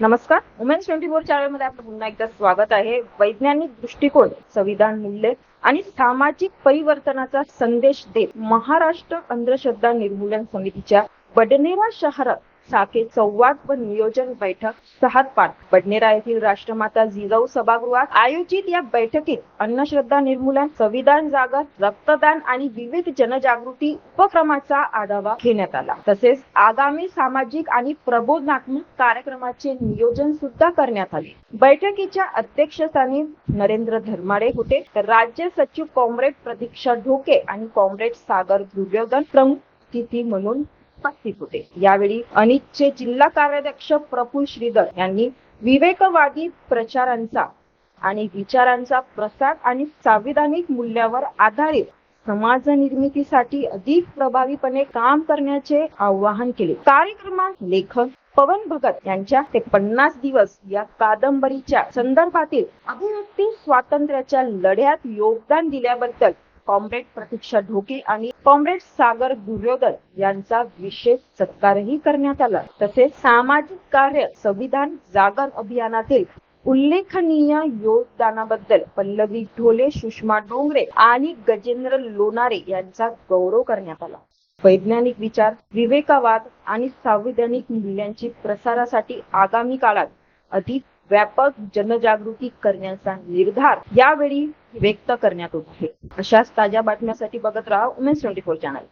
नमस्कार. वुमेन्स 24 चॅनलमध्ये आपलं पुन्हा एकदा स्वागत आहे. वैज्ञानिक दृष्टिकोन, संविधान मूल्ये आणि सामाजिक परिवर्तनाचा संदेश देत महाराष्ट्र अंधश्रद्धा निर्मूलन समितीच्या बडनेरा शहरात शाखेत संवाद व नियोजन बैठक 6-5 बडनेरा येथील राष्ट्रमाता जिजाऊ सभागृहात आयोजित या बैठकीत अंधश्रद्धा निर्मूलन, संविधान जागर, रक्तदान आणि विविध जनजागृती उपक्रमाचा आढावा घेण्यात आला. तसेच आगामी सामाजिक आणि प्रबोधनात्मक कार्यक्रमाचे नियोजन सुद्धा करण्यात आले. बैठकीच्या अध्यक्षस्थानी नरेंद्र धर्माडे होते, तर राज्य सचिव कॉम्रेड प्रतीक्षा ढोके आणि कॉम्रेड सागर दुर्योधन प्रमुख अतिथी म्हणून उपस्थित होते. यावेळी अनितचे जिल्हा कार्याध्यक्ष प्रफुल्ल श्रीधर यांनी विवेकवादी प्रचारांचा आणि विचारांचा प्रसार आणि संविधानिक मूल्यावर आधारित समाज निर्मितीसाठी अधिक प्रभावीपणे काम करण्याचे आवाहन केले. कार्यक्रमात लेखक पवन भगत यांच्या ते 50 दिवस या कादंबरीच्या संदर्भातील अभिव्यक्ती स्वातंत्र्याच्या लढ्यात योगदान दिल्याबद्दल कॉम्रेड प्रतीक्षा ढोके आणि कॉम्रेड सागर दुर्योधन यांचा विशेष सत्कारही करण्यात आला. तसेच सामाजिक कार्य संविधान जागर अभियानातील उल्लेखनीय योगदानाबद्दल पल्लवी ढोले, सुषमा डोंगरे आणि गजेंद्र लोणारे यांचा गौरव करण्यात आला. वैज्ञानिक विचार, विवेकवाद आणि संविधानिक मूल्यांची प्रसारासाठी आगामी काळात अधिक व्यापक जनजागृती करण्याचा निर्धार यावेळी व्यक्त करण्यात होत आहे. अशाच ताज्या बातम्यांसाठी बघत राहा वुमेन्स 24 चॅनल.